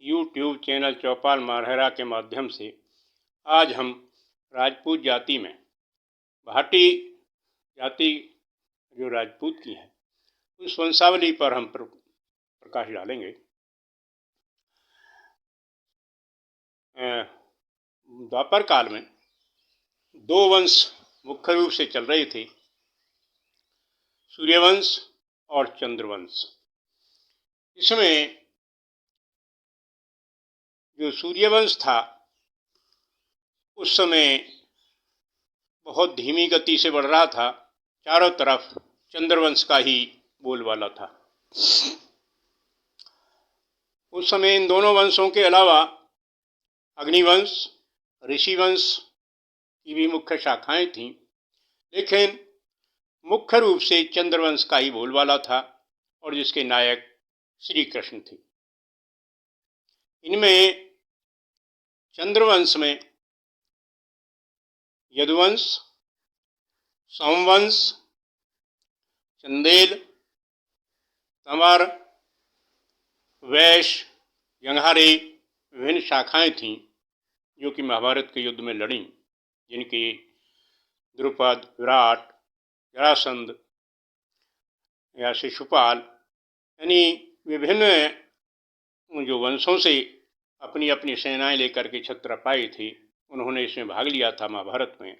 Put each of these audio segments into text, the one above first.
YouTube channel चौपाल मारहरा के माध्यम से आज हम राजपूत जाति में भाटी जाति जो राजपूत की है उस वंशावली पर हम प्रकाश डालेंगे। द्वापर काल में दो वंश मुख्य रूप से चल रहे थे, सूर्यवंश और चंद्रवंश। इसमें जो सूर्यवंश था उस समय बहुत धीमी गति से बढ़ रहा था, चारों तरफ चंद्रवंश का ही बोलबाला था। उस समय इन दोनों वंशों के अलावा अग्निवंश, ऋषिवंश की भी मुख्य शाखाएं थीं, लेकिन मुख्य रूप से चंद्रवंश का ही बोलबाला था और जिसके नायक श्री कृष्ण थे। इनमें चंद्रवंश में यदुवंश, सोमवंश, चंदेल, तंवर, वैश्य, यंघारे विभिन्न शाखाएं थीं जो कि महाभारत के युद्ध में लड़ीं, जिनकी द्रुपद, विराट, जरासंध या शिशुपाल यानी विभिन्न जो वंशों से अपनी अपनी सेनाएं लेकर के छत्रपाई थी, उन्होंने इसमें भाग लिया था महाभारत में।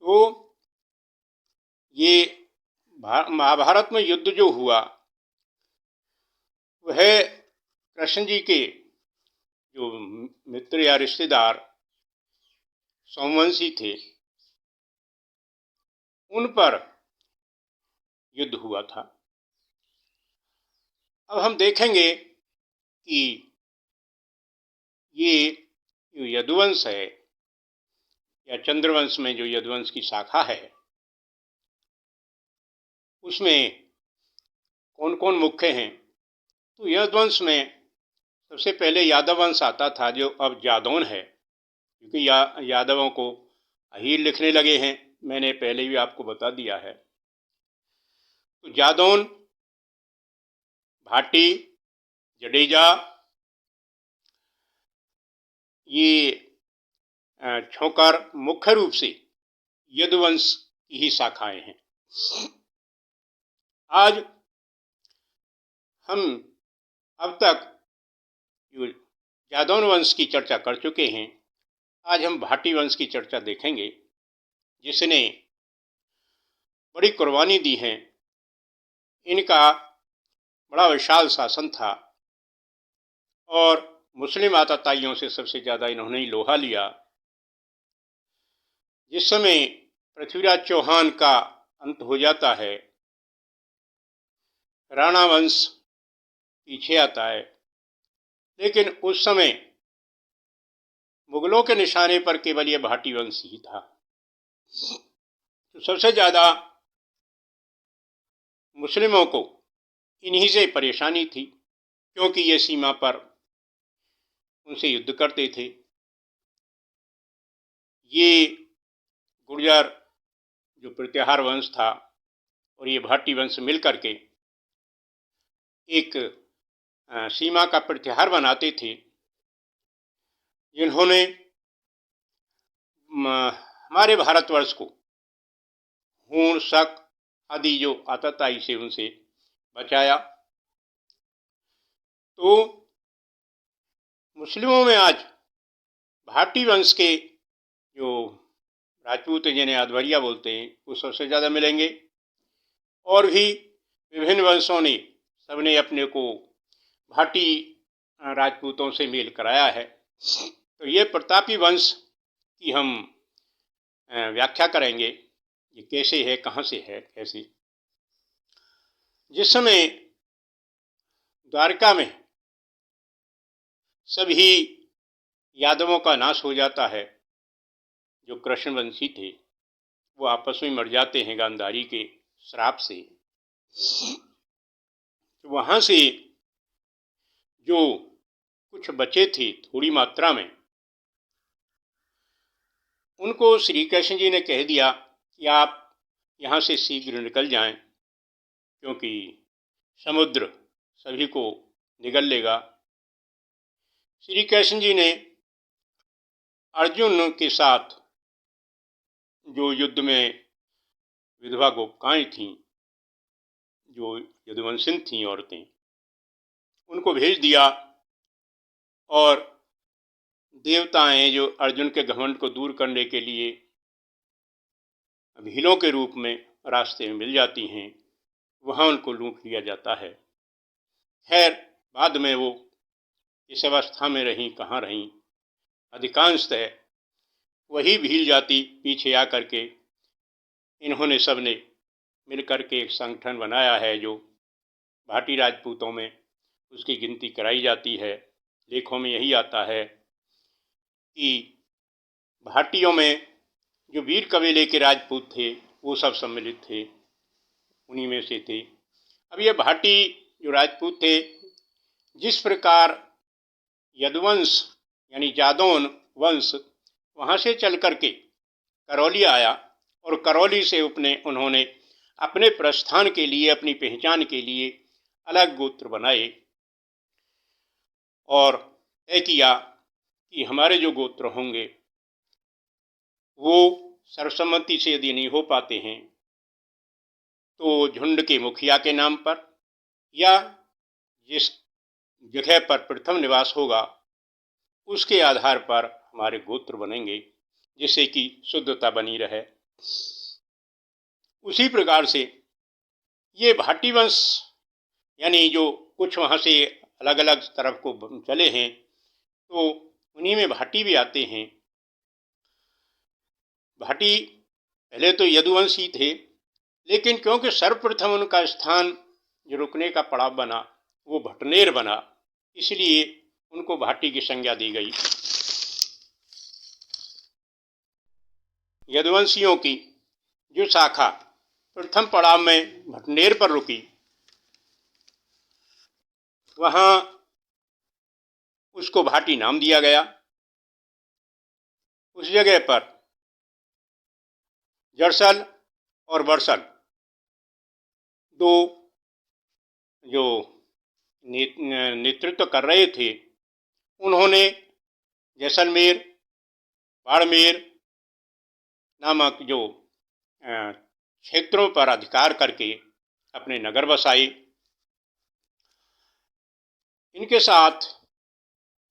तो ये महाभारत में युद्ध जो हुआ वह कृष्ण जी के जो मित्र या रिश्तेदार सोमवंशी थे उन पर युद्ध हुआ था। अब हम देखेंगे कि ये जो यदुवंश है या चंद्रवंश में जो यदुवंश की शाखा है उसमें कौन कौन मुख्य हैं। तो यदुवंश में सबसे पहले यादव वंश आता था जो अब जादौन है, क्योंकि यादवों को अहीर लिखने लगे हैं, मैंने पहले भी आपको बता दिया है। तो जादौन, भाटी, जडेजा ये छोकर मुख्य रूप से यदुवंश की ही शाखाएं हैं। आज हम अब तक जो जादौन वंश की चर्चा कर चुके हैं, आज हम भाटी वंश की चर्चा देखेंगे, जिसने बड़ी कुर्बानी दी है। इनका बड़ा विशाल शासन था और मुस्लिम आतताइयों से सबसे ज़्यादा इन्होंने ही लोहा लिया। जिस समय पृथ्वीराज चौहान का अंत हो जाता है, राणा वंश पीछे आता है, लेकिन उस समय मुगलों के निशाने पर केवल यह भाटी वंश ही था। तो सबसे ज़्यादा मुस्लिमों को इन्हीं से परेशानी थी, क्योंकि ये सीमा पर उनसे युद्ध करते थे। ये गुर्जर जो प्रत्याहार वंश था और ये भाटी वंश मिलकर के एक सीमा का प्रत्याहार बनाते थे, जिन्होंने हमारे भारतवर्ष को हूण, शक आदि जो आतताई से उनसे बचाया। तो मुस्लिमों में आज भाटी वंश के जो राजपूत जिन्हें आधवरिया बोलते हैं वो सबसे ज़्यादा मिलेंगे, और भी विभिन्न वंशों ने सबने अपने को भाटी राजपूतों से मेल कराया है। तो ये प्रतापी वंश की हम व्याख्या करेंगे, ये कैसे है, कहाँ से है, कैसे। जिस समय द्वारका में सभी यादवों का नाश हो जाता है, जो कृष्णवंशी थे वो आपस में मर जाते हैं गांधारी के श्राप से। तो वहाँ से जो कुछ बचे थे थोड़ी मात्रा में, उनको श्री कृष्ण जी ने कह दिया कि आप यहाँ से शीघ्र निकल जाएं, क्योंकि समुद्र सभी को निगल लेगा। श्री कृष्ण जी ने अर्जुन के साथ जो युद्ध में विधवा गोपिकाएं थीं, जो यदुवंशिन थीं औरतें, उनको भेज दिया और देवताएं जो अर्जुन के घमंड को दूर करने के लिए भीलों के रूप में रास्ते में मिल जाती हैं, वहां उनको लूट लिया जाता है। खैर, बाद में वो इस अवस्था में रहीं कहाँ रहीं, अधिकांशतः वही भील जाति पीछे आकर के इन्होंने सबने मिलकर के एक संगठन बनाया है जो भाटी राजपूतों में उसकी गिनती कराई जाती है। लेखों में यही आता है कि भाटियों में जो वीर कबीले के राजपूत थे वो सब सम्मिलित थे, उन्हीं में से थे। अब ये भाटी जो राजपूत थे, जिस प्रकार यदुवंश यानी जादौन वंश वहाँ से चल करके करौली आया और करौली से उन्होंने अपने प्रस्थान के लिए, अपनी पहचान के लिए अलग गोत्र बनाए और तय किया कि हमारे जो गोत्र होंगे वो सर्वसम्मति से यदि नहीं हो पाते हैं तो झुंड के मुखिया के नाम पर या जिस जगह पर प्रथम निवास होगा उसके आधार पर हमारे गोत्र बनेंगे, जिससे कि शुद्धता बनी रहे। उसी प्रकार से ये भाटी वंश यानी जो कुछ वहाँ से अलग अलग तरफ को चले हैं तो उन्हीं में भाटी भी आते हैं। भाटी पहले तो यदुवंशी थे, लेकिन क्योंकि सर्वप्रथम उनका स्थान जो रुकने का पड़ाव बना वो भटनेर बना, इसलिए उनको भाटी की संज्ञा दी गई। यदुवंशियों की जो शाखा प्रथम पड़ाव में भटनेर पर रुकी, वहां उसको भाटी नाम दिया गया। उस जगह पर जड़सल और बड़सल दो जो नेतृत्व कर रहे थे, उन्होंने जैसलमेर, बाड़मेर नामक जो क्षेत्रों पर अधिकार करके अपने नगर बसाए। इनके साथ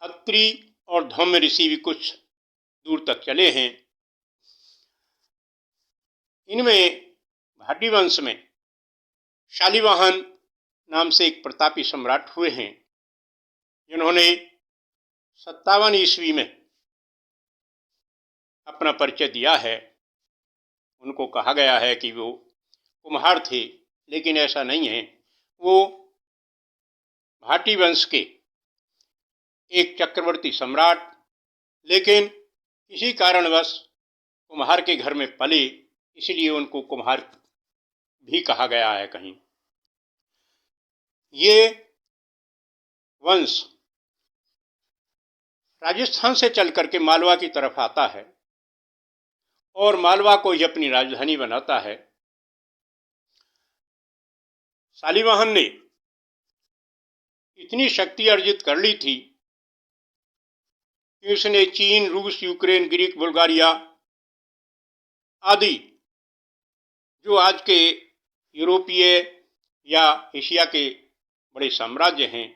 अत्रि और धौम्य ऋषि भी कुछ दूर तक चले हैं। इनमें भाटी वंश में शालिवाहन नाम से एक प्रतापी सम्राट हुए हैं, जिन्होंने 57 ईस्वी में अपना परिचय दिया है। उनको कहा गया है कि वो कुम्हार थे, लेकिन ऐसा नहीं है। वो भाटी वंश के एक चक्रवर्ती सम्राट, लेकिन किसी कारणवश कुम्हार के घर में पले, इसलिए उनको कुम्हार भी कहा गया है कहीं। ये वंश राजस्थान से चल करके मालवा की तरफ आता है और मालवा को ही अपनी राजधानी बनाता है। शालिवाहन ने इतनी शक्ति अर्जित कर ली थी कि उसने चीन, रूस, यूक्रेन, ग्रीक, बुल्गारिया आदि जो आज के यूरोपीय या एशिया के बड़े साम्राज्य हैं,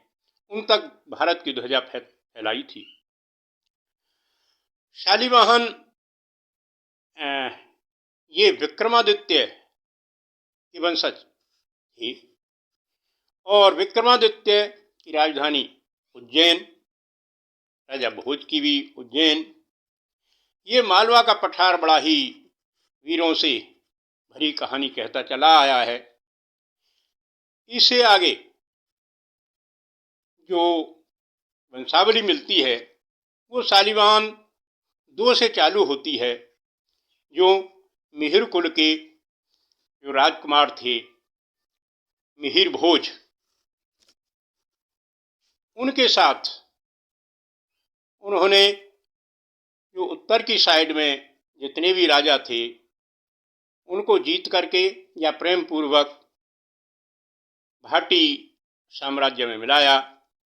उन तक भारत की ध्वजा फैलाई थी। शालिवाहन ये विक्रमादित्य की वंशज थी और विक्रमादित्य की राजधानी उज्जैन, राजा भोज की भी उज्जैन। ये मालवा का पठार बड़ा ही वीरों से भरी कहानी कहता चला आया है। इससे आगे जो वंशावली मिलती है वो शालिवाहन 2 से चालू होती है, जो मिहिर कुल के जो राजकुमार थे मिहिर भोज, उनके साथ उन्होंने जो उत्तर की साइड में जितने भी राजा थे उनको जीत करके या प्रेम पूर्वक भाटी साम्राज्य में मिलाया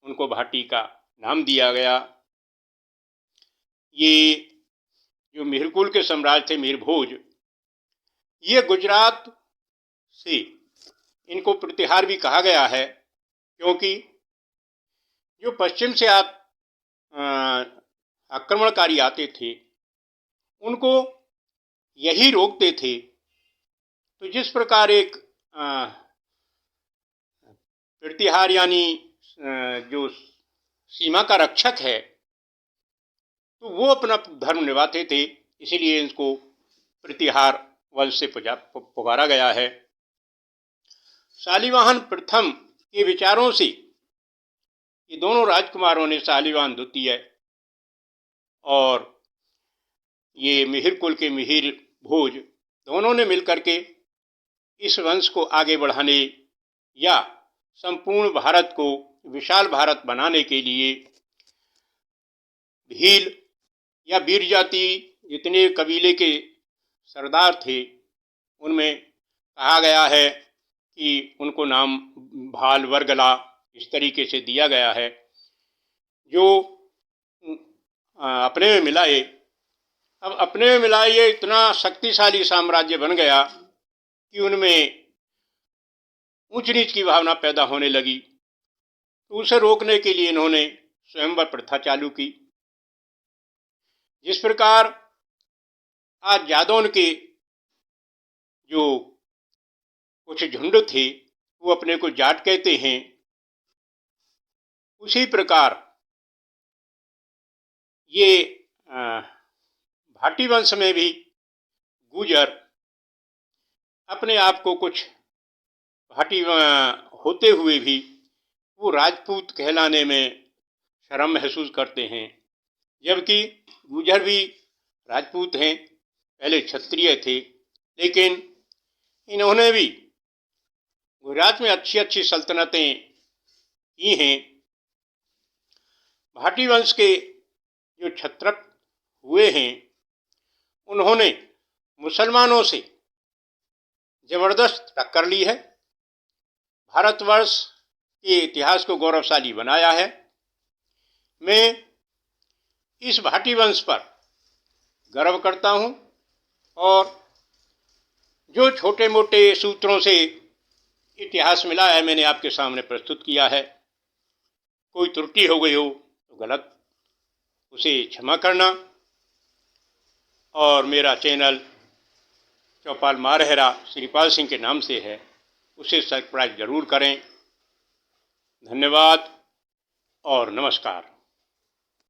उनको भाटी का नाम दिया गया। ये जो मिहिरकुल के सम्राट थे मिहिर भोज, ये गुजरात से इनको प्रतिहार भी कहा गया है, क्योंकि जो पश्चिम से आक्रमणकारी आते थे उनको यही रोकते थे। तो जिस प्रकार एक प्रतिहार यानी जो सीमा का रक्षक है, तो वो अपना धर्म निभाते थे, इसीलिए इनको प्रतिहार वंश से पुकारा गया है। शालिवाहन प्रथम के विचारों से ये दोनों राजकुमारों ने, शालिवाहन द्वितीय और ये मिहिर कुल के मिहिर भोज, दोनों ने मिलकर के इस वंश को आगे बढ़ाने या संपूर्ण भारत को विशाल भारत बनाने के लिए भील या वीर जाति जितने कबीले के सरदार थे उनमें कहा गया है कि उनको नाम भाल वर्गला इस तरीके से दिया गया है। जो अपने में मिलाए, अब अपने में मिलाए ये इतना शक्तिशाली साम्राज्य बन गया कि उनमें ऊंच नीच की भावना पैदा होने लगी। तो उसे रोकने के लिए इन्होंने स्वयंवर प्रथा चालू की। जिस प्रकार आज जादौन के जो कुछ झुंड थे वो अपने को जाट कहते हैं, उसी प्रकार ये भाटी वंश में भी गुजर अपने आप को कुछ भाटी होते हुए भी वो राजपूत कहलाने में शर्म महसूस करते हैं, जबकि गुजर भी राजपूत हैं, पहले क्षत्रिय थे, लेकिन इन्होंने भी गुजरात में अच्छी अच्छी सल्तनतें की हैं। भाटी वंश के जो क्षत्रप हुए हैं उन्होंने मुसलमानों से जबरदस्त टक्कर ली है, भारतवर्ष के इतिहास को गौरवशाली बनाया है। मैं इस भाटी वंश पर गर्व करता हूँ और जो छोटे मोटे सूत्रों से इतिहास मिला है मैंने आपके सामने प्रस्तुत किया है। कोई त्रुटि हो गई हो तो गलत उसे क्षमा करना, और मेरा चैनल चौपाल मारहरा श्रीपाल सिंह के नाम से है, उसे सब्सक्राइब जरूर करें। धन्यवाद और नमस्कार।